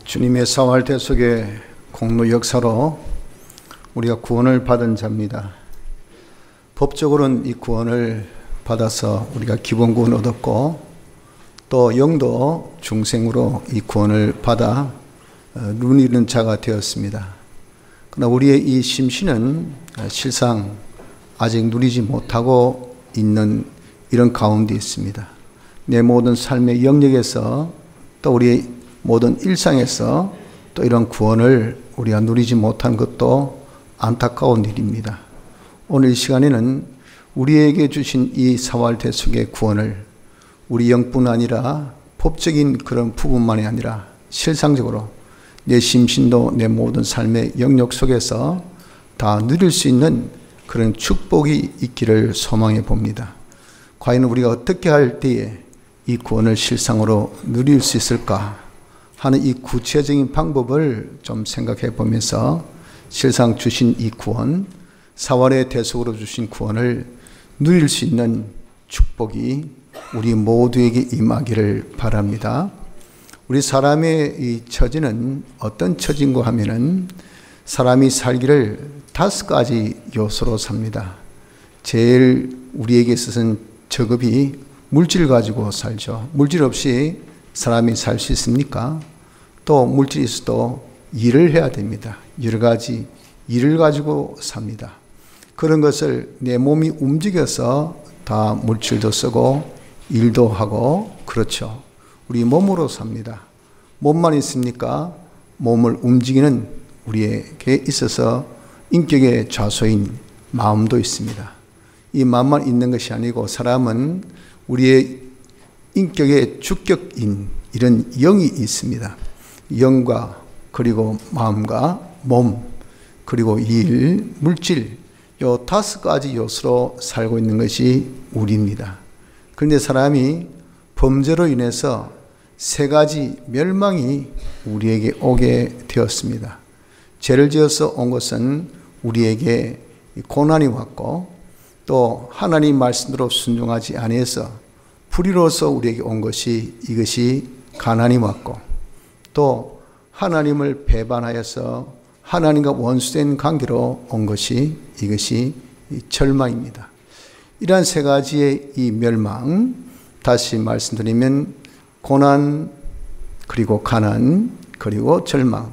주님의 사활대 속의 공로 역사로 우리가 구원을 받은 자입니다. 법적으로는 이 구원을 받아서 우리가 기본구원 얻었고 또 영도 중생으로 이 구원을 받아 누리는 자가 되었습니다. 그러나 우리의 이 심신은 실상 아직 누리지 못하고 있는 이런 가운데 있습니다. 내 모든 삶의 영역에서 또 우리의 모든 일상에서 또 이런 구원을 우리가 누리지 못한 것도 안타까운 일입니다. 오늘 이 시간에는 우리에게 주신 이 사활대속의 구원을 우리 영뿐 아니라 법적인 그런 부분만이 아니라 실상적으로 내 심신도 내 모든 삶의 영역 속에서 다 누릴 수 있는 그런 축복이 있기를 소망해 봅니다. 과연 우리가 어떻게 할 때에 이 구원을 실상으로 누릴 수 있을까 하는 이 구체적인 방법을 좀 생각해 보면서 실상 주신 이 구원, 사활의 대속으로 주신 구원을 누릴 수 있는 축복이 우리 모두에게 임하기를 바랍니다. 우리 사람의 이 처지는 어떤 처지인가 하면은 사람이 살기를 5가지 요소로 삽니다. 제일 우리에게 있어서는 저급이 물질 가지고 살죠. 물질 없이 사람이 살 수 있습니까? 또 물질이 있어도 일을 해야 됩니다. 여러 가지 일을 가지고 삽니다. 그런 것을 내 몸이 움직여서 다 물질도 쓰고 일도 하고 그렇죠. 우리 몸으로 삽니다. 몸만 있으니까 몸을 움직이는 우리에게 있어서 인격의 좌소인 마음도 있습니다. 이 마음만 있는 것이 아니고 사람은 우리의 인격의 주격인 이런 영이 있습니다. 영과 그리고 마음과 몸 그리고 일, 물질 요 5가지 요소로 살고 있는 것이 우리입니다. 그런데 사람이 범죄로 인해서 3가지 멸망이 우리에게 오게 되었습니다. 죄를 지어서 온 것은 우리에게 고난이 왔고 또 하나님 말씀대로 순종하지 아니해서 불의로서 우리에게 온 것이 이것이 가난이 왔고 또 하나님을 배반하여서 하나님과 원수된 관계로 온 것이 이것이 절망입니다. 이러한 3가지의 이 멸망, 다시 말씀드리면 고난 그리고 가난 그리고 절망,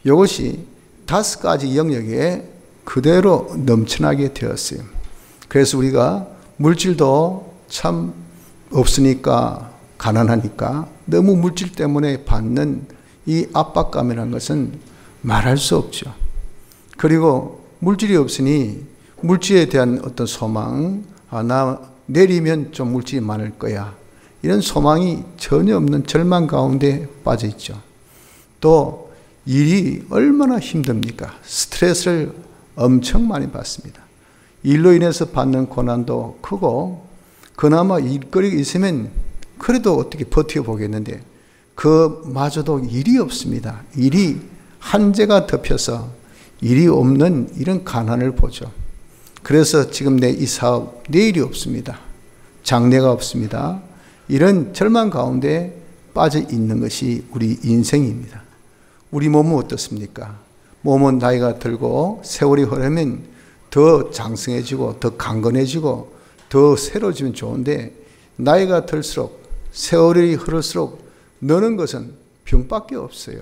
이것이 5가지 영역에 그대로 넘쳐나게 되었어요. 그래서 우리가 물질도 참 없으니까 가난하니까 너무 물질 때문에 받는 이 압박감이라는 것은 말할 수 없죠. 그리고 물질이 없으니 물질에 대한 어떤 소망, 나 내리면 좀 물질이 많을 거야. 이런 소망이 전혀 없는 절망 가운데 빠져 있죠. 또 일이 얼마나 힘듭니까? 스트레스를 엄청 많이 받습니다. 일로 인해서 받는 고난도 크고 그나마 일거리가 있으면 그래도 어떻게 버텨보겠는데 그마저도 일이 없습니다. 일이 한재가 덮여서 일이 없는 이런 가난을 보죠. 그래서 지금 내 이 사업 내일이 없습니다. 장래가 없습니다. 이런 절망 가운데 빠져 있는 것이 우리 인생입니다. 우리 몸은 어떻습니까? 몸은 나이가 들고 세월이 흐르면 더 장성해지고 더 강건해지고 더 새로워지면 좋은데 나이가 들수록 세월이 흐를수록 느는 것은 병밖에 없어요.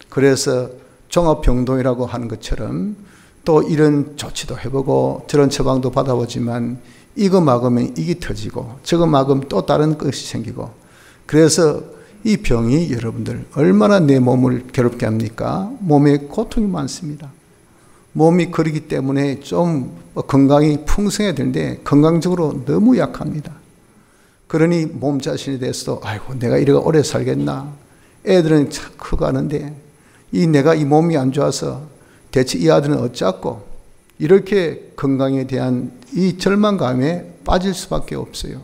그래서 종합병동이라고 하는 것처럼 또 이런 조치도 해보고 저런 처방도 받아보지만 이거 막으면 이게 터지고 저거 막으면 또 다른 것이 생기고 그래서 이 병이 여러분들 얼마나 내 몸을 괴롭게 합니까? 몸에 고통이 많습니다. 몸이 그러기 때문에 좀 건강이 풍성해야 되는데 건강적으로 너무 약합니다. 그러니 몸 자신에 대해서도 아이고 내가 이렇게 오래 살겠나? 애들은 참 크고 하는데 내가 이 몸이 안 좋아서 대체 이 아들은 어쩌고 이렇게 건강에 대한 이 절망감에 빠질 수밖에 없어요.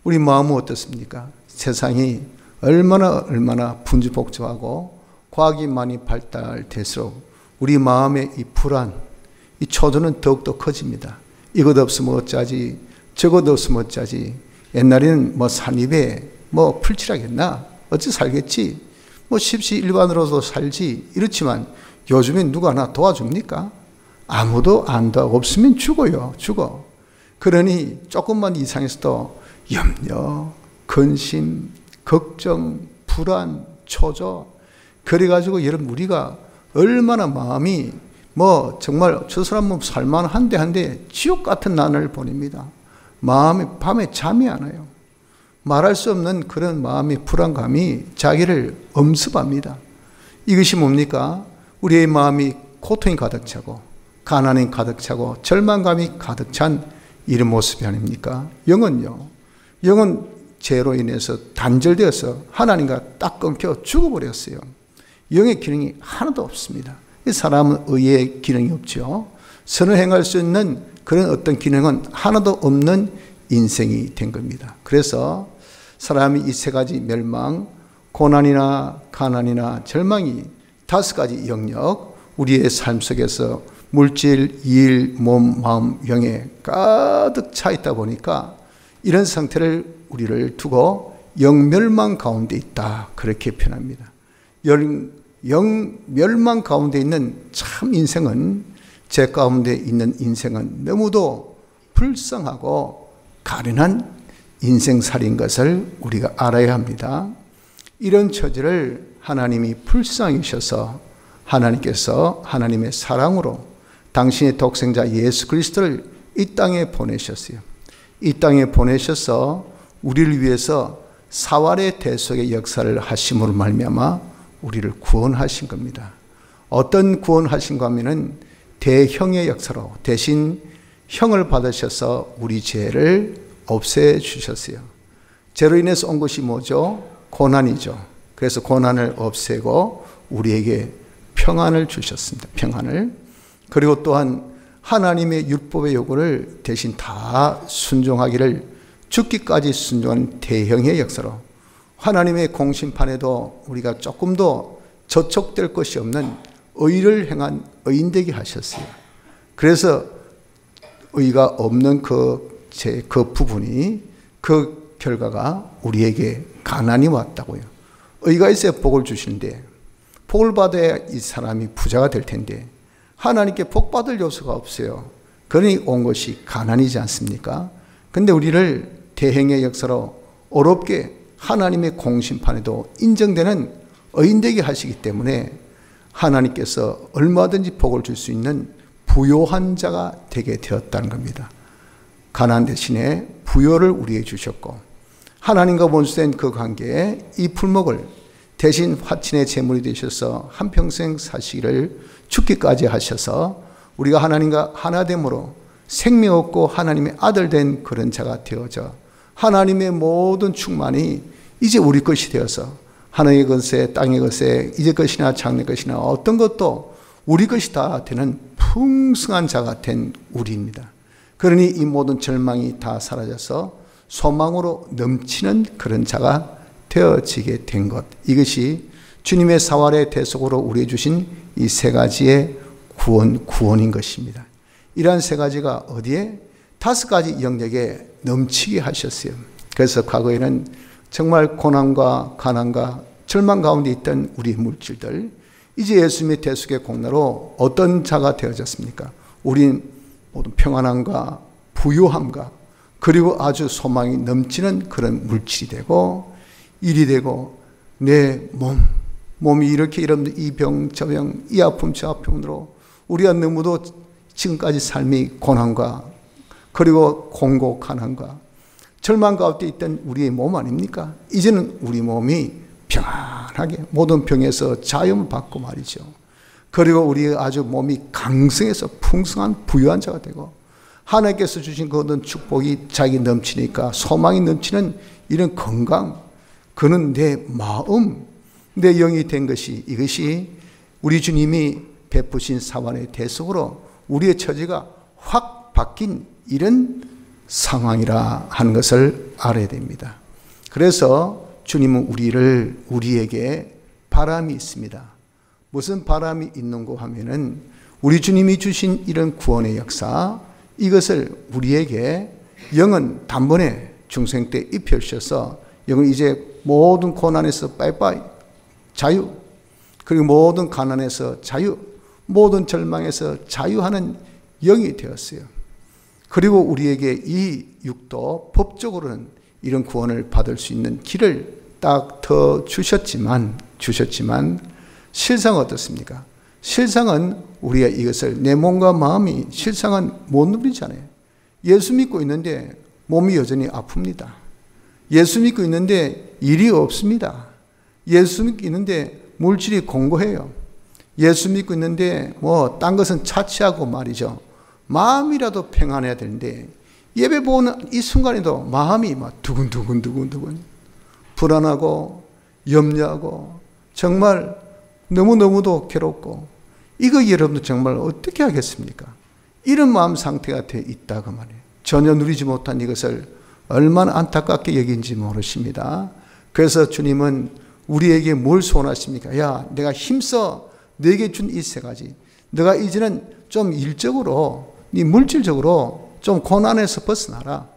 우리 마음은 어떻습니까? 세상이 얼마나 분주복잡하고 과학이 많이 발달될수록 우리 마음의 이 불안, 이 초조는 더욱더 커집니다. 이것 없으면 어쩌지, 저것 없으면 어쩌지. 옛날에는 뭐 산입에 뭐 풀칠하겠나? 어찌 살겠지? 뭐 십시일반으로도 살지. 이렇지만 요즘엔 누가 하나 도와줍니까? 아무도 안 도와. 없으면 죽어요. 죽어. 그러니 조금만 이상해서도 염려, 근심, 걱정, 불안, 초조. 그래가지고 여러분 우리가 얼마나 마음이 뭐 정말 저 사람은 살만한데 지옥 같은 난을 보냅니다. 마음이 밤에 잠이 안 와요. 말할 수 없는 그런 마음의 불안감이 자기를 엄습합니다. 이것이 뭡니까? 우리의 마음이 고통이 가득 차고 가난이 가득 차고 절망감이 가득 찬 이런 모습이 아닙니까? 영은요. 영은 죄로 인해서 단절되어서 하나님과 딱 끊겨 죽어버렸어요. 영의 기능이 하나도 없습니다. 사람은 의의 기능이 없죠. 선을 행할 수 있는 그런 어떤 기능은 하나도 없는 인생이 된 겁니다. 그래서 사람이 이 세 가지 멸망, 고난이나 가난이나 절망이 5가지 영역, 우리의 삶 속에서 물질, 일, 몸, 마음, 영에 가득 차 있다 보니까 이런 상태를 우리를 두고 영멸망 가운데 있다. 그렇게 표현합니다. 영멸망 가운데 있는 참 인생은, 제 가운데 있는 인생은 너무도 불쌍하고 가련한 인생살인 것을 우리가 알아야 합니다. 이런 처지를 하나님이 불쌍히 여기셔서 하나님께서 하나님의 사랑으로 당신의 독생자 예수 그리스도를 이 땅에 보내셨어요. 이 땅에 보내셔서 우리를 위해서 사활의 대속의 역사를 하심으로 말미암아 우리를 구원하신 겁니다. 어떤 구원하신가 하면은 대형의 역사로 대신 형을 받으셔서 우리 죄를 없애주셨어요. 죄로 인해서 온 것이 뭐죠? 고난이죠. 그래서 고난을 없애고 우리에게 평안을 주셨습니다. 평안을. 그리고 또한 하나님의 율법의 요구를 대신 다 순종하기를 죽기까지 순종한 대형의 역사로 하나님의 공심판에도 우리가 조금도 저촉될 것이 없는 의를 행한 의인되게 하셨어요. 그래서 의가 없는 그 부분이, 그 결과가 우리에게 가난이 왔다고요. 의가 있어야 복을 주시는데 복을 받아야 이 사람이 부자가 될 텐데 하나님께 복 받을 요소가 없어요. 그러니 온 것이 가난이지 않습니까? 근데 우리를 대행의 역사로 어렵게 하나님의 공심판에도 인정되는 의인되게 하시기 때문에 하나님께서 얼마든지 복을 줄 수 있는 부요한 자가 되게 되었다는 겁니다. 가난 대신에 부요를 우리에게 주셨고, 하나님과 원수된 그 관계에 이 풀목을 대신 화친의 제물이 되셔서 한평생 사시기를 죽기까지 하셔서 우리가 하나님과 하나됨으로 생명 없고 하나님의 아들 된 그런 자가 되어져 하나님의 모든 충만이 이제 우리 것이 되어서 하늘의 것에 땅의 것에 이제 것이나 장래 것이나 어떤 것도 우리 것이 다 되는 풍성한 자가 된 우리입니다. 그러니 이 모든 절망이 다 사라져서 소망으로 넘치는 그런 자가 되어지게 된 것, 이것이 주님의 사활의 대속으로 우리에게 주신 이 세 가지의 구원인 것입니다. 이러한 세 가지가 어디에? 5가지 영역에 넘치게 하셨어요. 그래서 과거에는 정말 고난과 가난과 절망 가운데 있던 우리 물질들, 이제 예수님의 대속의 공로로 어떤 자가 되어졌습니까? 우린 모든 평안함과 부유함과 그리고 아주 소망이 넘치는 그런 물질이 되고 일이 되고, 내 몸이 이렇게 이 병 저 병 이 아픔 저 아픔으로 우리가 너무도 지금까지 삶이 고난과 그리고 공고 가난과 절망 가운데 있던 우리의 몸 아닙니까? 이제는 우리 몸이 평안하게 모든 병에서 자유를 받고 말이죠. 그리고 우리 아주 몸이 강성해서 풍성한 부유한 자가 되고 하나님께서 주신 그 모든 축복이 자기 넘치니까 소망이 넘치는 이런 건강, 그는 내 마음, 내 영이 된 것이, 이것이 우리 주님이 베푸신 사완의 대속으로 우리의 처지가 확 바뀐 이런 상황이라 하는 것을 알아야 됩니다. 그래서 주님은 우리에게 바람이 있습니다. 무슨 바람이 있는고 하면은 우리 주님이 주신 이런 구원의 역사, 이것을 우리에게 영은 단번에 중생 때 입혀주셔서 영은 이제 모든 고난에서 빠이빠이 자유, 그리고 모든 가난에서 자유, 모든 절망에서 자유하는 영이 되었어요. 그리고 우리에게 이 육도 법적으로는 이런 구원을 받을 수 있는 길을 딱 더 주셨지만 실상은 어떻습니까? 실상은 우리가 이것을 내 몸과 마음이 실상은 못 누리잖아요. 예수 믿고 있는데 몸이 여전히 아픕니다. 예수 믿고 있는데 일이 없습니다. 예수 믿고 있는데 물질이 공고해요. 예수 믿고 있는데 뭐 딴 것은 차치하고 말이죠. 마음이라도 평안해야 되는데 예배 보는 이 순간에도 마음이 막 두근두근 불안하고 염려하고 정말 너무너무도 괴롭고 이거 여러분들 정말 어떻게 하겠습니까? 이런 마음 상태가 되어 있다고 말이에요. 전혀 누리지 못한 이것을 얼마나 안타깝게 여긴지 모르십니다. 그래서 주님은 우리에게 뭘 소원하십니까? 야, 내가 힘써 너에게 준 이 세 가지, 너가 이제는 좀 일적으로, 네 물질적으로 좀 고난에서 벗어나라.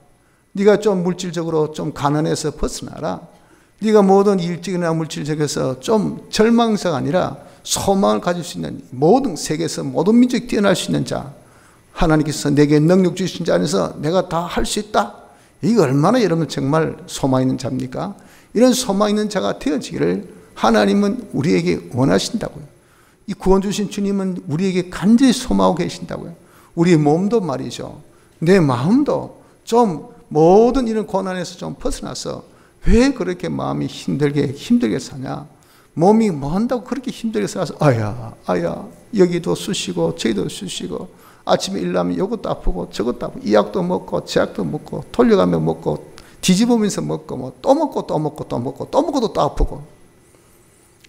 네가 좀 물질적으로 좀 가난해서 벗어나라. 네가 모든 일적이나 물질적에서 좀 절망사가 아니라 소망을 가질 수 있는 모든 세계에서 모든 민족이 뛰어날 수 있는 자, 하나님께서 내게 능력 주신 자 안에서 내가 다 할 수 있다. 이거 얼마나 여러분 정말 소망 있는 자입니까? 이런 소망 있는 자가 되어지기를 하나님은 우리에게 원하신다고요. 이 구원 주신 주님은 우리에게 간절히 소망하고 계신다고요. 우리 몸도 말이죠. 내 마음도 좀 모든 이런 고난에서 좀 벗어나서 왜 그렇게 마음이 힘들게 사냐? 몸이 뭐 한다고 그렇게 힘들게 살아서 아야 여기도 쑤시고 저기도 쑤시고 아침에 일어나면 이것도 아프고 저것도 아프고 이 약도 먹고 저 약도 먹고 돌려가며 먹고 뒤집으면서 먹고 뭐 또 먹고 또 먹고 또 먹고 또 먹어도 또 아프고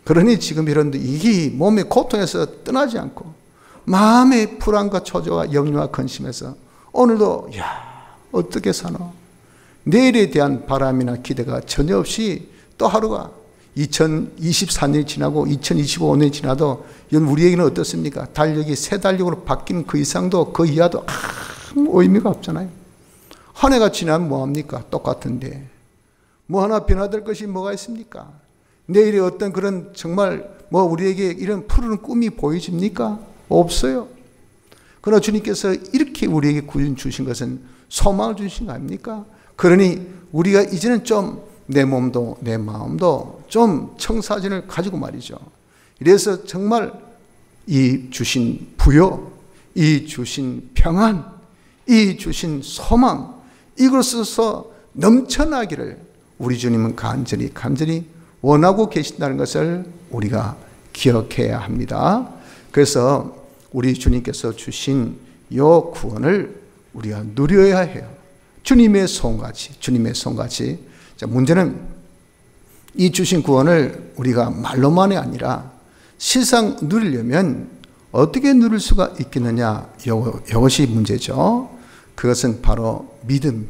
그러니 지금 여러분들 이게 몸의 고통에서 떠나지 않고 마음의 불안과 초조와 염려와 근심에서 오늘도 어떻게 사노? 내일에 대한 바람이나 기대가 전혀 없이 또 하루가 2024년이 지나고 2025년이 지나도 우리에게는 어떻습니까? 달력이 새 달력으로 바뀐 그 이상도 그 이하도 아무 의미가 없잖아요. 한 해가 지나면 뭐합니까? 똑같은데 뭐 하나 변화될 것이 뭐가 있습니까? 내일에 어떤 그런 정말 뭐 우리에게 이런 푸르른 꿈이 보여집니까? 없어요. 그러나 주님께서 이렇게 우리에게 구원 주신 것은 소망을 주신 거 아닙니까? 그러니 우리가 이제는 좀 내 몸도 내 마음도 좀 청사진을 가지고 말이죠. 이래서 정말 이 주신 부요, 이 주신 평안, 이 주신 소망, 이것으로서 넘쳐나기를 우리 주님은 간절히 원하고 계신다는 것을 우리가 기억해야 합니다. 그래서 우리 주님께서 주신 이 구원을 우리가 누려야 해요. 주님의 손같이. 자, 문제는 이 주신 구원을 우리가 말로만이 아니라 실상 누리려면 어떻게 누릴 수가 있겠느냐, 이것이 문제죠. 그것은 바로 믿음.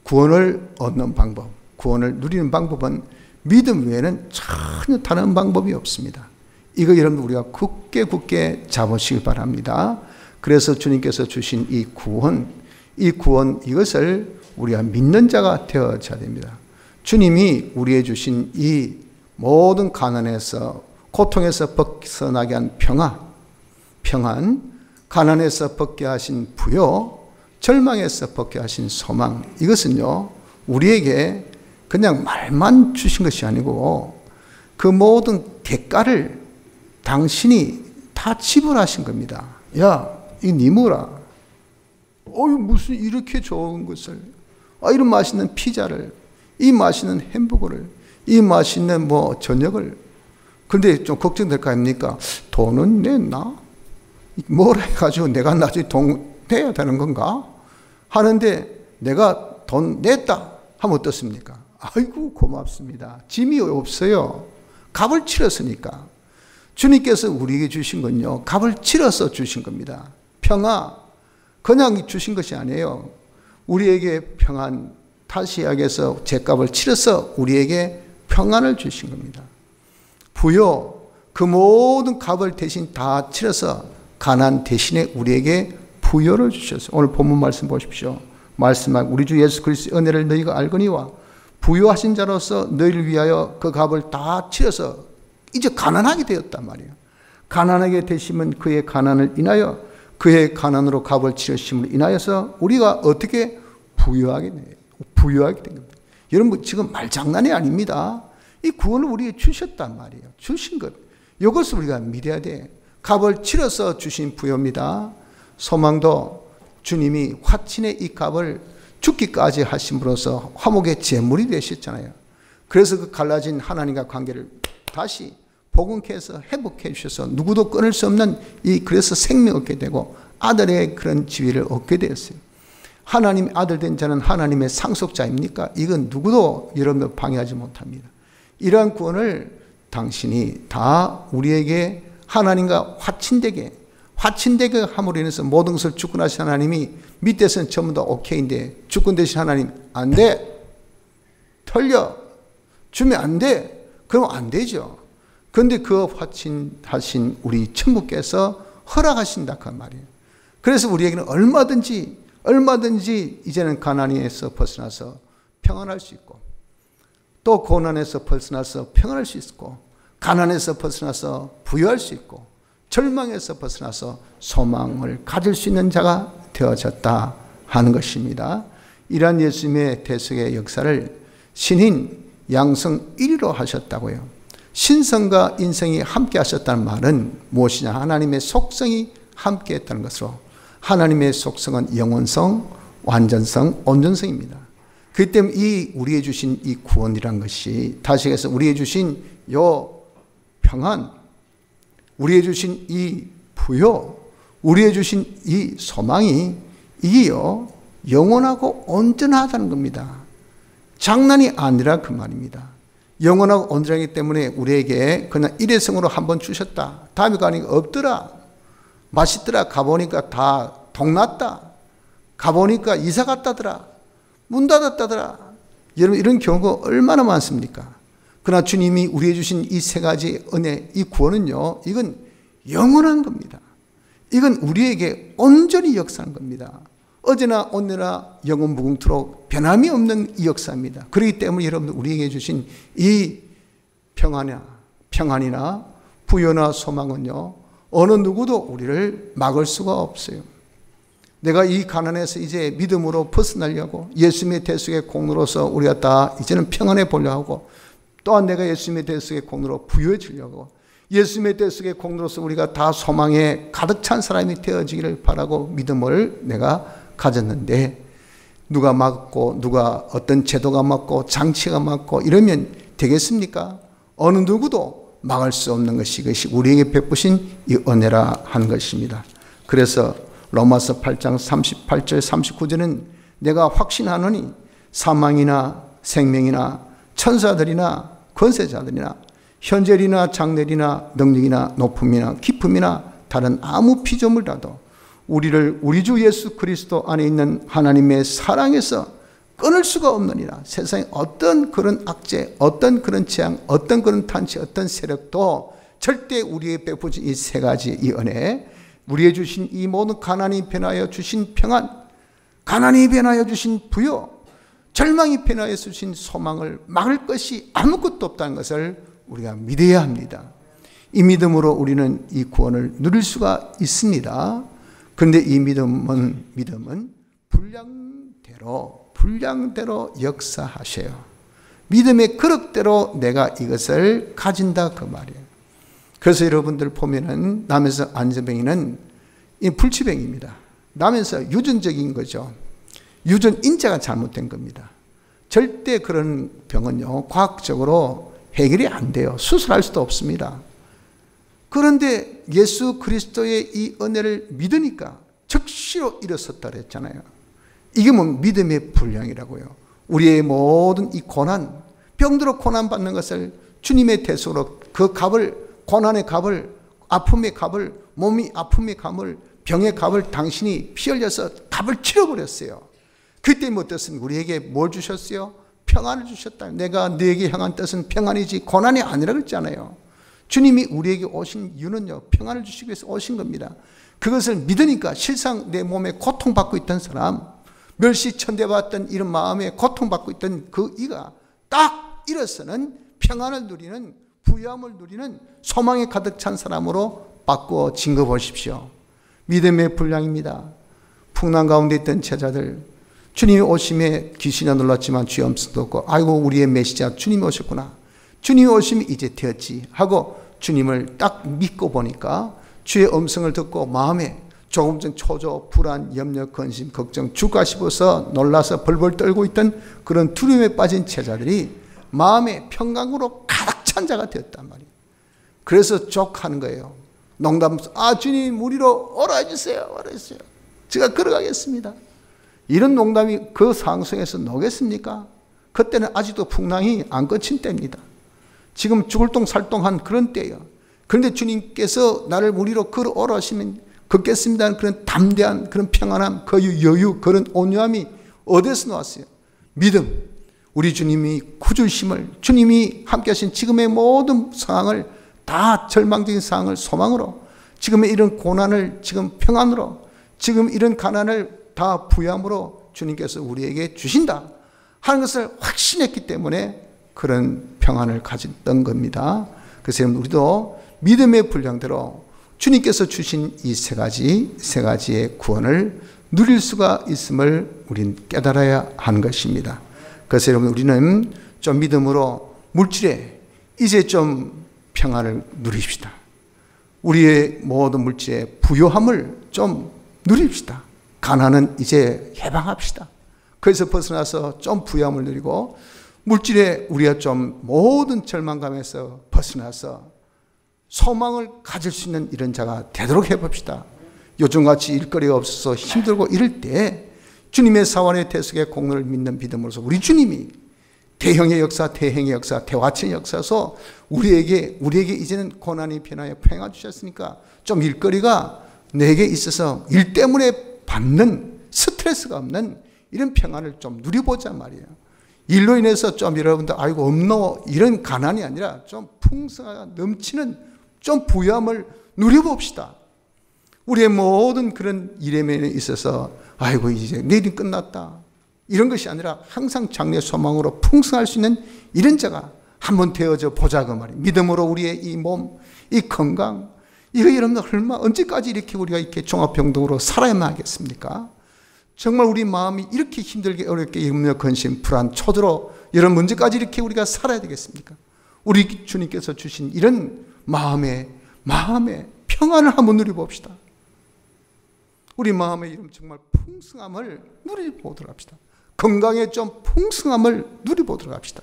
구원을 얻는 방법, 구원을 누리는 방법은 믿음 외에는 전혀 다른 방법이 없습니다. 이거 여러분 우리가 굳게 잡으시길 바랍니다. 그래서 주님께서 주신 이 구원 이것을 우리가 믿는 자가 되어져야 됩니다. 주님이 우리에게 주신 이 모든 가난에서 고통에서 벗어나게 한 평안, 가난에서 벗게 하신 부요, 절망에서 벗게 하신 소망, 이것은요 우리에게 그냥 말만 주신 것이 아니고 그 모든 대가를 당신이 다 지불하신 겁니다. 야, 이거 네 뭐라? 무슨 이렇게 좋은 것을, 이런 맛있는 피자를, 이 맛있는 햄버거를, 이 맛있는 뭐 저녁을. 그런데 좀 걱정될 거 아닙니까? 돈은 냈나? 뭐라 해가지고 내가 나중에 돈 내야 되는 건가? 하는데 내가 돈 냈다 하면 어떻습니까? 아이고 고맙습니다. 짐이 없어요. 값을 치렀으니까. 주님께서 우리에게 주신 건요, 값을 치러서 주신 겁니다. 평화, 그냥 주신 것이 아니에요. 우리에게 평안, 타시약에서 죄값을 치러서 우리에게 평안을 주신 겁니다. 부요, 그 모든 값을 대신 다 치러서 가난 대신에 우리에게 부요를 주셨어요. 오늘 본문 말씀 보십시오. 말씀하고 우리 주 예수 그리스도의 은혜를 너희가 알거니와 부요하신 자로서 너희를 위하여 그 값을 다 치러서 이제 가난하게 되었단 말이에요. 가난하게 되시면 그의 가난을 인하여 그의 가난으로 값을 치르심으로 인하여서 우리가 어떻게 부유하게 된 겁니다. 여러분 지금 말장난이 아닙니다. 이 구원을 우리에게 주셨단 말이에요. 주신 것. 이것을 우리가 믿어야 돼. 값을 치러서 주신 부여입니다. 소망도 주님이 화친의 이 값을 죽기까지 하심으로써 화목의 제물이 되셨잖아요. 그래서 그 갈라진 하나님과 관계를 다시 복원해서 회복해 주셔서 누구도 끊을 수 없는 그래서 생명을 얻게 되고 아들의 그런 지위를 얻게 되었어요. 하나님의 아들 된 자는 하나님의 상속자입니까? 이건 누구도 여러분들 방해하지 못합니다. 이러한 구원을 당신이 다 우리에게 하나님과 화친되게 함으로 인해서 모든 것을 주권하신 하나님이 밑에서는 전부 다 오케이인데 주권 되신 하나님 안 돼. 털려. 주면 안 돼. 그러면 안 되죠. 그런데 그 화친하신 우리 천부께서 허락하신다 그 말이에요. 그래서 우리에게는 얼마든지 이제는 가난에서 벗어나서 평안할 수 있고 또 고난에서 벗어나서 평안할 수 있고 가난에서 벗어나서 부유할 수 있고 절망에서 벗어나서 소망을 가질 수 있는 자가 되어졌다 하는 것입니다. 이러한 예수님의 대속의 역사를 신인 양성 1위로 하셨다고요. 신성과 인성이 함께 하셨다는 말은 무엇이냐? 하나님의 속성이 함께 했다는 것으로 하나님의 속성은 영원성, 완전성, 온전성입니다. 그렇기 때문에 우리에게 주신 이 구원이란 것이 다시 해서 우리에게 주신 요 평안, 우리에게 주신 이 부요, 우리에게 주신 이 소망이 이게요 영원하고 온전하다는 겁니다. 장난이 아니라 그 말입니다. 영원하고 온전하기 때문에 우리에게 그냥 일회성으로 한번 주셨다. 다음에 가니까 없더라. 맛있더라. 가보니까 다 동났다. 가보니까 이사 갔다더라. 문 닫았다더라. 여러분 이런 경우가 얼마나 많습니까? 그러나 주님이 우리에게 주신 이 세 가지 은혜, 이 구원은요, 이건 영원한 겁니다. 이건 우리에게 온전히 역사한 겁니다. 어제나 오늘나 영원 무궁토록 변함이 없는 이 역사입니다. 그렇기 때문에 여러분 우리에게 주신 이 평안이나 부여나 소망은요, 어느 누구도 우리를 막을 수가 없어요. 내가 이 가난에서 이제 믿음으로 벗어나려고 예수님의 대속의 공로로서 우리가 다 이제는 평안해 보려 하고 또한 내가 예수님의 대속의 공로로 부유해지려고 예수님의 대속의 공로로서 우리가 다 소망에 가득 찬 사람이 되어지기를 바라고 믿음을 내가 가졌는데 누가 막고 누가 어떤 제도가 막고 장치가 막고 이러면 되겠습니까? 어느 누구도 막을 수 없는 것이 이것이 우리에게 베푸신 이 은혜라 하는 것입니다. 그래서 로마서 8장 38절 39절은 내가 확신하노니 사망이나 생명이나 천사들이나 권세자들이나 현재리나 장래리나 능력이나 높음이나 깊음이나 다른 아무 피조물이라도 우리를 우리 주 예수 그리스도 안에 있는 하나님의 사랑에서 끊을 수가 없느니라. 세상에 어떤 그런 악재, 어떤 그런 재앙, 어떤 그런 탄치, 어떤 세력도 절대 우리에게 베푸신 이 세 가지 이 은혜, 우리에게 주신 이 모든 가난이 변하여 주신 평안, 가난이 변하여 주신 부요, 절망이 변하여 주신 소망을 막을 것이 아무것도 없다는 것을 우리가 믿어야 합니다. 이 믿음으로 우리는 이 구원을 누릴 수가 있습니다. 그런데 이 믿음은 분량대로 역사하셔요. 믿음의 그릇대로 내가 이것을 가진다 그 말이에요. 그래서 여러분들 보면은 남에서 안전병이는 이 불치병입니다. 남에서 유전적인 거죠. 유전 인자가 잘못된 겁니다. 절대 그런 병은요 과학적으로 해결이 안 돼요. 수술할 수도 없습니다. 그런데 예수 그리스도의 이 은혜를 믿으니까 즉시로 일어섰다 그랬잖아요. 이게 뭐 믿음의 분량이라고요. 우리의 모든 이 고난, 병들어 고난 받는 것을 주님의 대속으로 그 값을, 고난의 값을, 아픔의 값을, 몸이 아픔의 값을, 병의 값을 당신이 피 흘려서 값을 치러버렸어요. 그때 뭐 어떻습니까? 우리에게 뭘 주셨어요? 평안을 주셨다. 내가 너에게 향한 뜻은 평안이지 고난이 아니라 그랬잖아요. 주님이 우리에게 오신 이유는요, 평안을 주시기 위해서 오신 겁니다. 그것을 믿으니까 실상 내 몸에 고통받고 있던 사람, 멸시천대받던 이런 마음에 고통받고 있던 그 이가 딱 일어서는 평안을 누리는 부유함을 누리는 소망에 가득 찬 사람으로 바꾸어 증거 보십시오. 믿음의 분량입니다. 풍랑 가운데 있던 제자들, 주님이 오심에 귀신이 놀랐지만 주의 음성도 없고, 아이고 우리의 메시지가 주님이 오셨구나, 주님이 오심이 이제 되었지 하고 주님을 딱 믿고 보니까 주의 음성을 듣고 마음에 조금 전 초조, 불안, 염려, 근심, 걱정, 죽을까 싶어서 놀라서 벌벌 떨고 있던 그런 두려움에 빠진 제자들이 마음의 평강으로 가득 찬 자가 되었단 말이에요. 그래서 족하는 거예요. 농담으로, 주님 우리로 오라 해주세요. 오라 해주세요. 제가 걸어가겠습니다. 이런 농담이 그 상황 속에서 녹겠습니까? 그때는 아직도 풍랑이 안 꺼진 때입니다. 지금 죽을 똥살똥한 그런 때예요. 그런데 주님께서 나를 우리로 걸어오라 하시면 걷겠습니다 하는 그런 담대한 그런 평안함, 그 여유, 그런 온유함이 어디서 나왔어요? 믿음. 우리 주님이 구주심을, 주님이 함께 하신 지금의 모든 상황을 다 절망적인 상황을 소망으로, 지금의 이런 고난을 지금 평안으로, 지금 이런 가난을 다 부유함으로 주님께서 우리에게 주신다 하는 것을 확신했기 때문에 그런 평안을 가졌던 겁니다. 그래서 우리도 믿음의 분량대로 주님께서 주신 이 세 가지의 구원을 누릴 수가 있음을 우린 깨달아야 하는 것입니다. 그래서 여러분, 우리는 좀 믿음으로 물질에 이제 좀 평안을 누립시다. 우리의 모든 물질의 부요함을 좀 누립시다. 가난은 이제 해방합시다. 그래서 벗어나서 좀 부요함을 누리고, 물질에 우리가 좀 모든 절망감에서 벗어나서 소망을 가질 수 있는 이런 자가 되도록 해봅시다. 요즘같이 일거리가 없어서 힘들고 이럴 때 주님의 사원의 대속의 공로를 믿는 믿음으로서 우리 주님이 대형의 역사, 대행의 역사, 대화천의 역사에서 우리에게 이제는 고난이 변하여 평화 주셨으니까 좀 일거리가 내게 있어서 일 때문에 받는 스트레스가 없는 이런 평안을 좀 누려보자 말이에요. 일로 인해서 좀 여러분들 아이고 없노 이런 가난이 아니라 좀 풍성하고 넘치는 좀 부유함을 누려봅시다. 우리의 모든 그런 일에 있어서 아이고 이제 내일이 끝났다 이런 것이 아니라 항상 장래 소망으로 풍성할 수 있는 이런 자가 한번 되어져 보자고 말이에요. 믿음으로 우리의 이 몸, 이 건강, 이거 여러분들 얼마 언제까지 이렇게 우리가 이렇게 종합병동으로 살아야만 하겠습니까? 정말 우리 마음이 이렇게 힘들게 어렵게 염려, 근심, 불안, 초조로 여러분 언제까지 이렇게 우리가 살아야 되겠습니까? 우리 주님께서 주신 이런 마음의 평안을 한번 누려봅시다. 우리 마음의 이런 정말 풍성함을 누려보도록 합시다. 건강에 좀 풍성함을 누려보도록 합시다.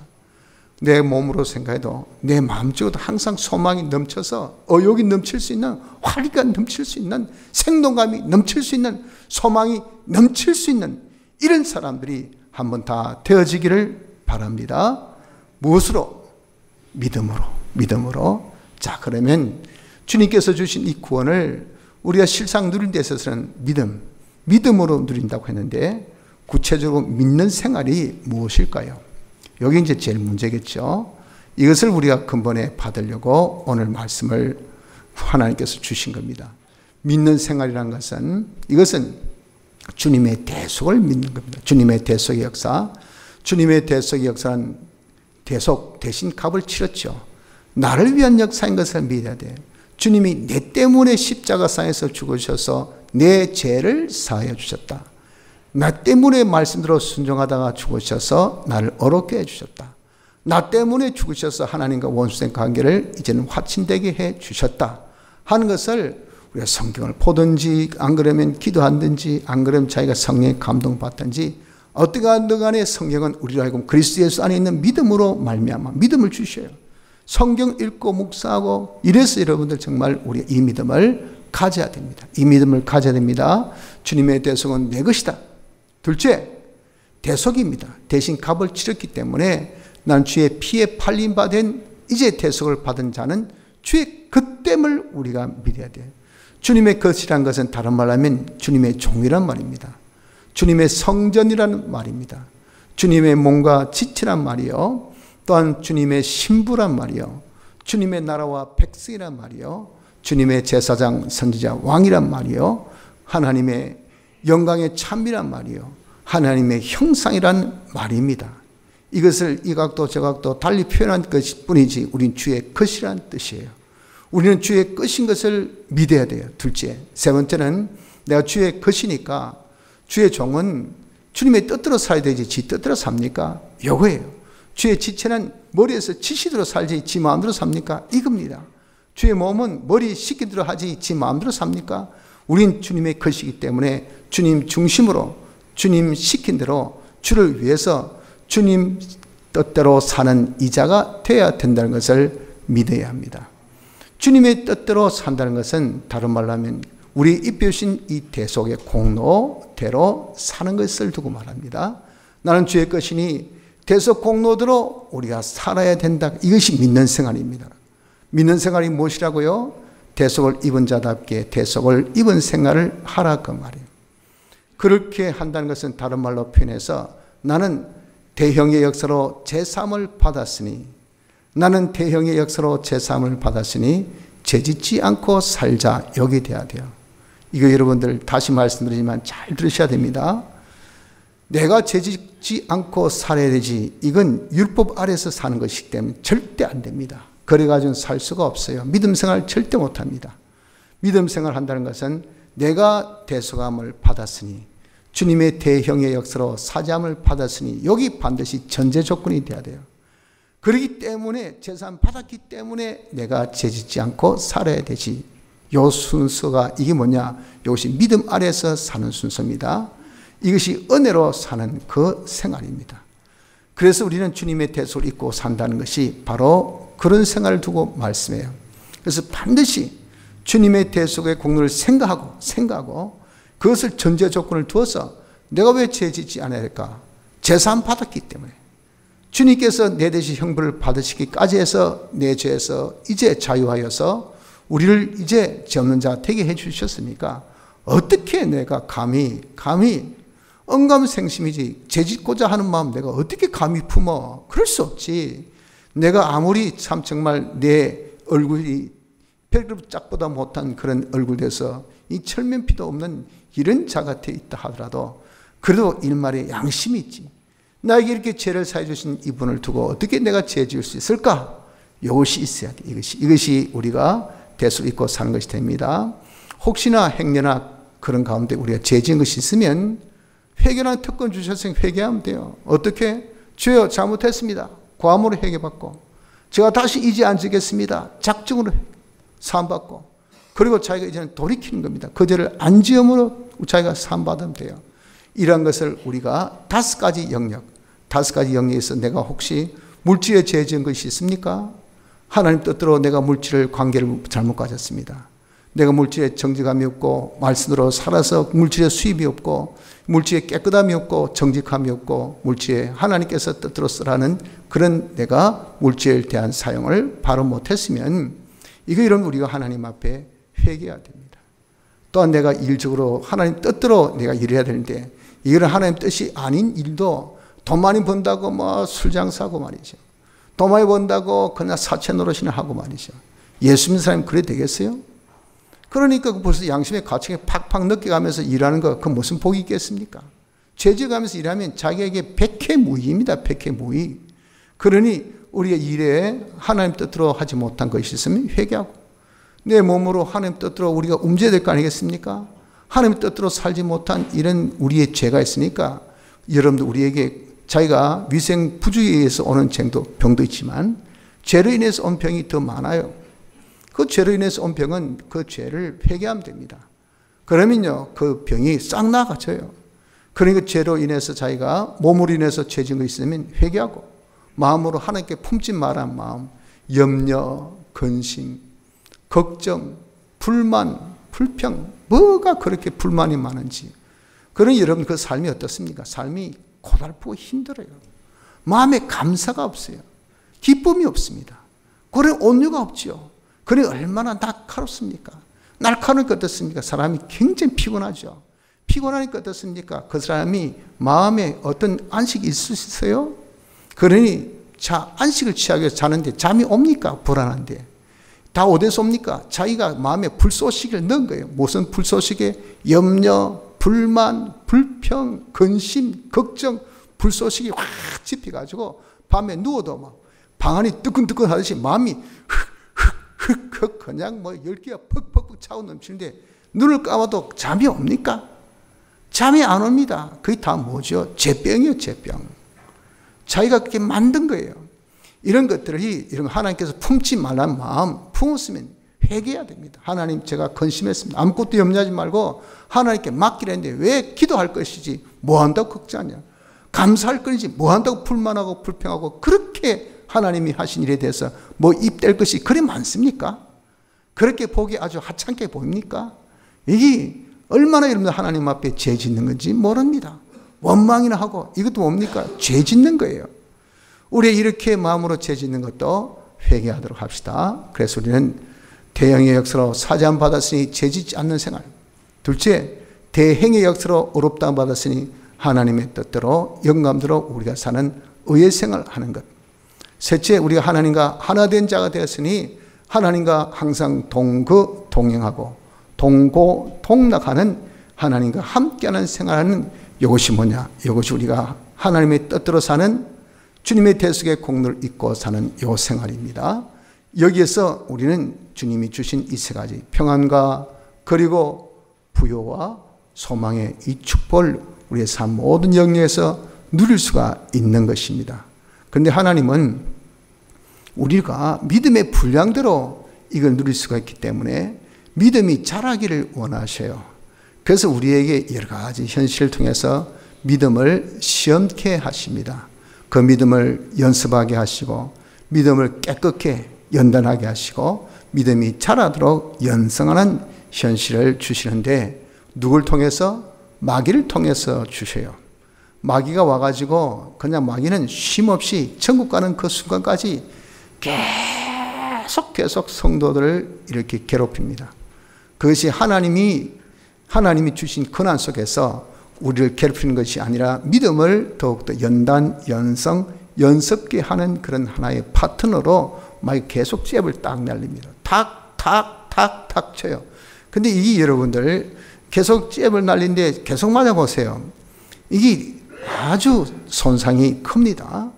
내 몸으로 생각해도 내 마음적으로도 항상 소망이 넘쳐서 의욕이 넘칠 수 있는, 활기가 넘칠 수 있는, 생동감이 넘칠 수 있는, 소망이 넘칠 수 있는 이런 사람들이 한번 다 되어지기를 바랍니다. 무엇으로? 믿음으로. 자, 그러면 주님께서 주신 이 구원을 우리가 실상 누린 데 있어서는 믿음으로 누린다고 했는데, 구체적으로 믿는 생활이 무엇일까요? 여기 이제 제일 문제겠죠. 이것을 우리가 근본에 받으려고 오늘 말씀을 하나님께서 주신 겁니다. 믿는 생활이라는 것은, 이것은 주님의 대속을 믿는 겁니다. 주님의 대속의 역사. 주님의 대속의 역사는 대속, 대신 값을 치렀죠. 나를 위한 역사인 것을 믿어야 돼요. 주님이 내 때문에 십자가상에서 죽으셔서 내 죄를 사하여 주셨다. 나 때문에 말씀대로 순종하다가 죽으셔서 나를 어렵게 해주셨다. 나 때문에 죽으셔서 하나님과 원수된 관계를 이제는 화친되게 해주셨다 하는 것을 우리가 성경을 보든지, 안 그러면 기도하든지, 안 그러면 자기가 성령에 감동받든지, 어떻게 하든 간에 성경은 우리로 하여금 그리스도 예수 안에 있는 믿음으로 말미암아 믿음을 주셔요. 성경 읽고 묵상하고 이래서 여러분들 정말 우리 이 믿음을 가져야 됩니다. 이 믿음을 가져야 됩니다. 주님의 대속은 내 것이다. 둘째, 대속입니다. 대신 값을 치렀기 때문에 난 주의 피에 팔린 바 된 이제 대속을 받은 자는 주의 그됨을 우리가 믿어야 돼요. 주님의 것이란 것은 다른 말로 하면 주님의 종이란 말입니다. 주님의 성전이라는 말입니다. 주님의 몸과 지체란 말이요. 또한 주님의 신부란 말이요. 주님의 나라와 백성이란 말이요. 주님의 제사장, 선지자, 왕이란 말이요. 하나님의 영광의 참미란 말이요. 하나님의 형상이란 말입니다. 이것을 이 각도 저 각도 달리 표현한 것뿐이지 우린 주의 것이라는 뜻이에요. 우리는 주의 것인 것을 믿어야 돼요. 둘째. 세 번째는 내가 주의 것이니까 주의 종은 주님의 뜻대로 살아야 되지 지 뜻대로 삽니까? 요거예요. 주의 지체는 머리에서 지시대로 살지 지 마음대로 삽니까? 이겁니다. 주의 몸은 머리 시킨 대로 하지 지 마음대로 삽니까? 우린 주님의 것이기 때문에 주님 중심으로 주님 시킨 대로 주를 위해서 주님 뜻대로 사는 이자가 되어야 된다는 것을 믿어야 합니다. 주님의 뜻대로 산다는 것은 다른 말로 하면 우리 입혀주신 이 대속의 공로대로 사는 것을 두고 말합니다. 나는 주의 것이니 대속 공로대로 우리가 살아야 된다. 이것이 믿는 생활입니다. 믿는 생활이 무엇이라고요? 대속을 입은 자답게 대속을 입은 생활을 하라 그 말이에요. 그렇게 한다는 것은 다른 말로 표현해서 나는 대형의 역사로 제3을 받았으니 나는 대형의 역사로 제3을 받았으니 죄짓지 않고 살자. 여기 돼야 돼요. 이거 여러분들 다시 말씀드리지만 잘 들으셔야 됩니다. 내가 죄짓지 않고 살아야 되지. 이건 율법 아래에서 사는 것이기 때문에 절대 안 됩니다. 그래가지고는 살 수가 없어요. 믿음 생활 절대 못합니다. 믿음 생활 한다는 것은 내가 대속함을 받았으니 주님의 대형의 역사로 사죄함을 받았으니 여기 반드시 전제 조건이 돼야 돼요. 그렇기 때문에 제사함 받았기 때문에 내가 죄짓지 않고 살아야 되지. 요 순서가 이게 뭐냐? 이것이 믿음 아래에서 사는 순서입니다. 이것이 은혜로 사는 그 생활입니다. 그래서 우리는 주님의 대속을 입고 산다는 것이 바로 그런 생활을 두고 말씀해요. 그래서 반드시 주님의 대속의 공로를 생각하고 그것을 전제 조건을 두어서 내가 왜 죄짓지 않아야 할까? 제사함 받았기 때문에 주님께서 내 대신 형벌을 받으시기까지 해서 내 죄에서 이제 자유하여서 우리를 이제 죄 없는 자 되게 해 주셨으니까 어떻게 내가 감히 언감생심이지 죄짓고자 하는 마음 내가 어떻게 감히 품어? 그럴 수 없지. 내가 아무리 참 정말 내 얼굴이 별 짝보다 못한 그런 얼굴 돼서 이 철면피도 없는 이런 자 gat에 있다 하더라도 그래도 일말의 양심이 있지. 나에게 이렇게 죄를 사해 주신 이분을 두고 어떻게 내가 죄 지을 수 있을까? 이것이 있어야 돼. 이것이 우리가 대속을 입고 사는 것이 됩니다. 혹시나 행여나 그런 가운데 우리가 죄 지은 것이 있으면 회개라는 특권 주셨으니 회개하면 돼요. 어떻게? 주여 잘못했습니다. 고함으로 회개받고 제가 다시 이제 안 지겠습니다. 작정으로 사함받고 그리고 자기가 이제는 돌이키는 겁니다. 그 죄를 안 지음으로 자기가 사함받으면 돼요. 이런 것을 우리가 5가지 영역에서 내가 혹시 물질에 죄 지은 것이 있습니까? 하나님 뜻대로 내가 물질을 관계를 잘못 가졌습니다. 내가 물질에 정직함이 없고 말씀으로 살아서 물질에 수입이 없고 물질에 깨끗함이 없고 정직함이 없고 물질에 하나님께서 뜻대로 쓰라는 그런 내가 물질에 대한 사용을 바로 못했으면 이런 우리가 하나님 앞에 회개해야 됩니다. 또한 내가 일적으로 하나님 뜻대로 내가 일해야 되는데 이거는 하나님 뜻이 아닌 일도 돈 많이 번다고 뭐 술장사하고 말이죠. 돈 많이 번다고 그냥 사채 노릇이나 하고 말이죠. 예수 믿는 사람이 그래 되겠어요? 그러니까 벌써 양심의 가책에 팍팍 느껴가면서 일하는 거 그 무슨 복이 있겠습니까? 죄져가면서 일하면 자기에게 백해무익입니다. 백해무익. 그러니 우리가 일에 하나님 뜻대로 하지 못한 것이 있으면 회개하고 내 몸으로 하나님 뜻대로 우리가 움직여야 될 거 아니겠습니까? 하나님 뜻대로 살지 못한 이런 우리의 죄가 있으니까 여러분들 우리에게 자기가 위생 부주의에 의해서 오는 병도 있지만 죄로 인해서 온 병이 더 많아요. 그 죄로 인해서 온 병은 그 죄를 회개하면 됩니다. 그러면요 그 병이 싹 나가져요. 그러니까 죄로 인해서 자기가 몸으로 인해서 죄 지은 거 있으면 회개하고 마음으로 하나님께 품지 말한 마음, 염려, 근심, 걱정, 불만, 불평 뭐가 그렇게 불만이 많은지 그런 여러분 그 삶이 어떻습니까? 삶이 고달프고 힘들어요. 마음에 감사가 없어요. 기쁨이 없습니다. 그런 온유가 없지요. 그래 얼마나 날카롭습니까? 날카로우니까 어떻습니까? 사람이 굉장히 피곤하죠. 피곤하니까 어떻습니까? 그 사람이 마음에 어떤 안식이 있을 수 있어요? 그러니 안식을 취하기 위해서 자는데 잠이 옵니까? 불안한데. 다 어디서 옵니까? 자기가 마음에 불쏘시개를 넣은 거예요. 무슨 불쏘시개? 염려, 불만, 불평, 근심, 걱정 불쏘시기 확 집혀가지고 밤에 누워도 막 방안이 뜨끈뜨끈 하듯이 마음이 흑흑흑 그냥 뭐 열기가 퍽퍽 차고 넘치는데 눈을 감아도 잠이 옵니까? 잠이 안 옵니다. 그게 다 뭐죠? 죄병이에요, 죄병. 자기가 그렇게 만든 거예요. 이런 것들이 이런 하나님께서 품지 말라는 마음 품었으면 회개해야 됩니다. 하나님 제가 건심했습니다. 아무것도 염려하지 말고 하나님께 맡기려 했는데 왜 기도할 것이지 뭐 한다고 걱정하냐. 감사할 것이지 뭐 한다고 불만하고 불평하고 그렇게 하나님이 하신 일에 대해서 뭐 입댈 것이 그리 많습니까? 그렇게 보기 아주 하찮게 보입니까? 이게 얼마나 여러분들 하나님 앞에 죄 짓는 건지 모릅니다. 원망이나 하고 이것도 뭡니까? 죄 짓는 거예요. 우리 이렇게 마음으로 죄 짓는 것도 회개하도록 합시다. 그래서 우리는 대형의 역사로 사죄함 받았으니 죄 짓지 않는 생활. 둘째, 대행의 역사로 의롭다함 받았으니 하나님의 뜻대로 영감대로 우리가 사는 의의 생활하는 것. 셋째, 우리가 하나님과 하나 된 자가 되었으니 하나님과 항상 동행하고 동고동락하는 하나님과 함께하는 생활하는 이것이 뭐냐? 이것이 우리가 하나님의 뜻대로 사는 주님의 대속의 공로를 잊고 사는 이 생활입니다. 여기에서 우리는 주님이 주신 이 세 가지 평안과 그리고 부요와 소망의 이 축복을 우리의 삶 모든 영역에서 누릴 수가 있는 것입니다. 그런데 하나님은 우리가 믿음의 분량대로 이걸 누릴 수가 있기 때문에 믿음이 자라기를 원하셔요. 그래서 우리에게 여러 가지 현실을 통해서 믿음을 시험케 하십니다. 그 믿음을 연습하게 하시고 믿음을 깨끗하게 연단하게 하시고 믿음이 자라도록 연성하는 현실을 주시는데 누굴 통해서? 마귀를 통해서 주셔요. 마귀가 와가지고 그냥 마귀는 쉼없이 천국 가는 그 순간까지 계속 성도들을 이렇게 괴롭힙니다. 그것이 하나님이 주신 고난 속에서 우리를 괴롭히는 것이 아니라 믿음을 더욱더 연단, 연성, 연습게 하는 그런 하나의 파트너로 막 계속 잽을 딱 날립니다. 탁 쳐요. 근데 이 여러분들 계속 잽을 날리는데 계속 맞아보세요. 이게 아주 손상이 큽니다.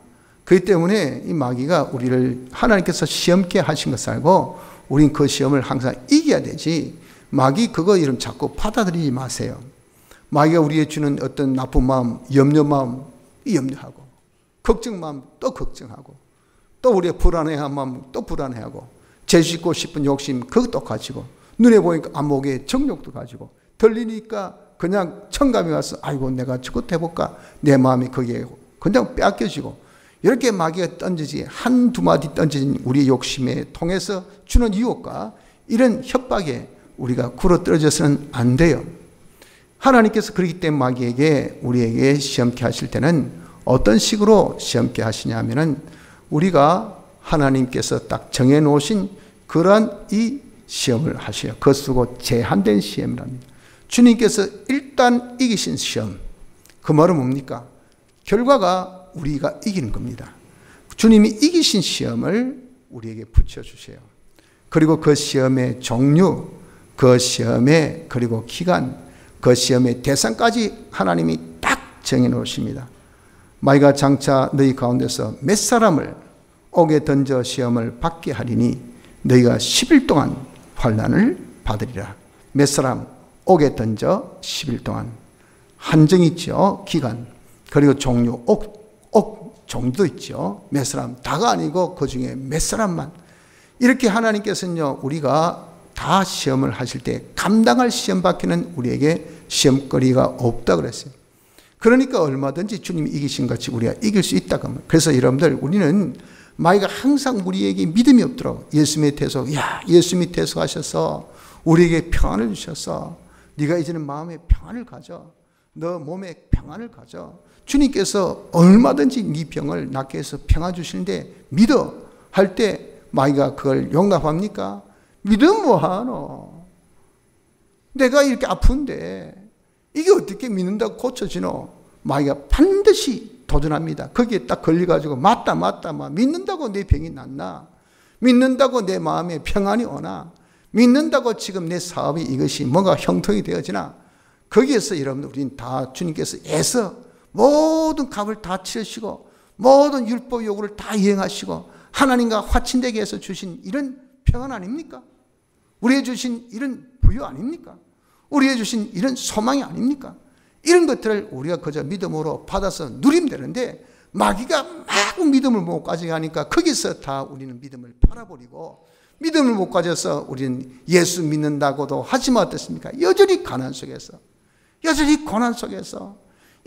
그렇기 때문에 이 마귀가 우리를 하나님께서 시험케 하신 것을 알고 우린 그 시험을 항상 이겨야 되지 마귀 그거 이름 자꾸 받아들이지 마세요. 마귀가 우리에게 주는 어떤 나쁜 마음, 염려 마음 염려하고 걱정 마음 또 걱정하고 또 우리의 불안해한 마음 또 불안해하고 죄짓고 싶은 욕심 그것도 가지고 눈에 보니까 안목에 정욕도 가지고 들리니까 그냥 청감이 와서 아이고 내가 저것 해볼까 내 마음이 거기에 그냥 빼앗겨지고 이렇게 마귀가 던지지 한두 마디 던진 우리의 욕심에 통해서 주는 유혹과 이런 협박에 우리가 굴어떨어져서는 안 돼요. 하나님께서 그렇기 때문에 마귀에게 우리에게 시험케 하실 때는 어떤 식으로 시험케 하시냐 하면은 우리가 하나님께서 딱 정해놓으신 그러한 이 시험을 하셔요. 그것 쓰고 제한된 시험이랍니다. 주님께서 일단 이기신 시험. 그 말은 뭡니까? 결과가 우리가 이기는 겁니다. 주님이 이기신 시험을 우리에게 붙여주세요. 그리고 그 시험의 종류, 그 시험의 그리고 기간, 그 시험의 대상까지 하나님이 딱 정해놓으십니다. 마귀가 장차 너희 가운데서 몇 사람을 옥에 던져 시험을 받게 하리니 너희가 10일 동안 환난을 받으리라. 몇 사람 옥에 던져 10일 동안. 한정이 있죠. 기간. 그리고 종류, 옥 종류도 있죠. 몇 사람 다가 아니고 그 중에 몇 사람만. 이렇게 하나님께서는요 우리가 다 시험을 하실 때 감당할 시험 밖에는 우리에게 시험거리가 없다 그랬어요. 그러니까 얼마든지 주님이 이기신 같이 우리가 이길 수 있다고 합니다. 그래서 여러분들 우리는 마귀가 항상 우리에게 믿음이 없도록 예수님의 대속, 예수님이 대속하셔서 우리에게 평안을 주셔서 네가 이제는 마음에 평안을 가져. 너 몸에 평안을 가져. 주님께서 얼마든지 네 병을 낫게 해서 평안 주시는데 믿어 할 때 마귀가 그걸 용납합니까? 믿음 뭐하노? 내가 이렇게 아픈데 이게 어떻게 믿는다고 고쳐지노? 마귀가 반드시 도전합니다. 거기에 딱 걸려가지고 맞다 믿는다고 내 병이 낫나? 믿는다고 내 마음에 평안이 오나? 믿는다고 지금 내 사업이 이것이 뭔가 형통이 되어지나? 거기에서 여러분들 우리는 다 주님께서 애써 모든 값을 다 치르시고 모든 율법 요구를 다 이행하시고 하나님과 화친되게 해서 주신 이런 평안 아닙니까? 우리에게 주신 이런 부요 아닙니까? 우리에게 주신 이런 소망이 아닙니까? 이런 것들을 우리가 그저 믿음으로 받아서 누리면 되는데 마귀가 막 믿음을 못 가지게 하니까 거기서 다 우리는 믿음을 팔아버리고 믿음을 못 가져서 우리는 예수 믿는다고도 하지만 어떻습니까? 여전히 가난 속에서, 여전히 고난 속에서,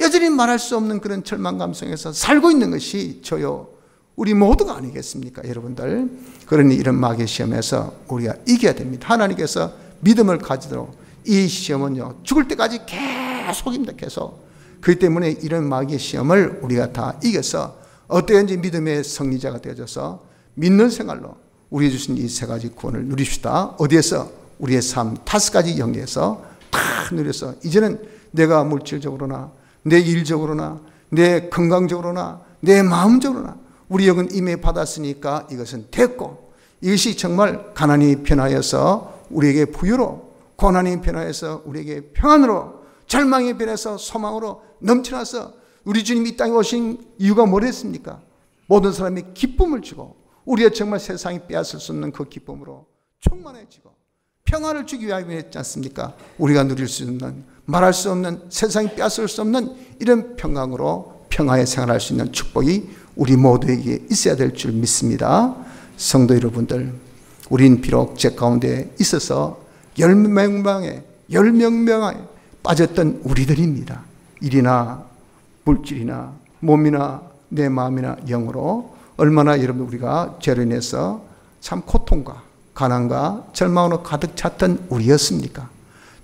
여전히 말할 수 없는 그런 절망감 속에서 살고 있는 것이 저요 우리 모두가 아니겠습니까? 여러분들, 그러니 이런 마귀의 시험에서 우리가 이겨야 됩니다. 하나님께서 믿음을 가지도록 이 시험은요 죽을 때까지 계속입니다. 계속. 그렇기 때문에 이런 마귀의 시험을 우리가 다 이겨서 어떠한지 믿음의 승리자가 되어져서 믿는 생활로 우리 주신 이 세 가지 구원을 누립시다. 어디에서? 우리의 삶 5가지 영역에서 다 누려서 이제는 내가 물질적으로나 내 일적으로나 내 건강적으로나 내 마음적으로나 우리 영은 임해 받았으니까 이것은 됐고, 이것이 정말 가난이 변하여서 우리에게 부유로, 고난이 변하여서 우리에게 평안으로, 절망이 변해서 소망으로 넘쳐나서 우리 주님이 이 땅에 오신 이유가 뭐랬습니까? 모든 사람이 기쁨을 주고 우리의 정말 세상이 빼앗을 수 없는 그 기쁨으로 충만해지고 평안을 주기 위하여 했지 않습니까? 우리가 누릴 수 있는, 말할 수 없는, 세상이 빼앗을 수 없는 이런 평강으로 평화에 생활할 수 있는 축복이 우리 모두에게 있어야 될 줄 믿습니다. 성도 여러분들, 우린 비록 죄 가운데 있어서 열명명에 빠졌던 우리들입니다. 일이나 물질이나 몸이나 내 마음이나 영으로 얼마나 여러분 우리가 죄로 인해서 참 고통과 가난과 절망으로 가득 찼던 우리였습니까?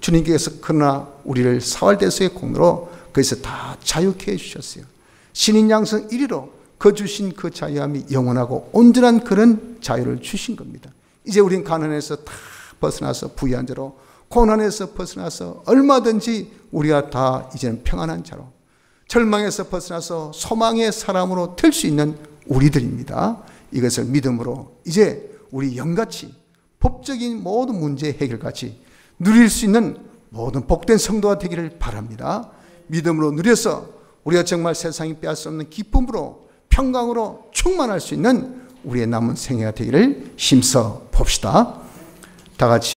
주님께서 그러나 우리를 사활대소의 공로로 거기서 다 자유케 해주셨어요. 신인 양성 1위로 그 주신 그 자유함이 영원하고 온전한 그런 자유를 주신 겁니다. 이제 우린 가난에서 다 벗어나서 부유한 자로, 고난에서 벗어나서 얼마든지 우리가 다 이제는 평안한 자로, 절망에서 벗어나서 소망의 사람으로 될 수 있는 우리들입니다. 이것을 믿음으로 이제 우리 영같이 법적인 모든 문제 해결같이 누릴 수 있는 모든 복된 성도가 되기를 바랍니다. 믿음으로 누려서 우리가 정말 세상이 빼앗을 수 없는 기쁨으로 평강으로 충만할 수 있는 우리의 남은 생애가 되기를 힘써 봅시다. 다 같이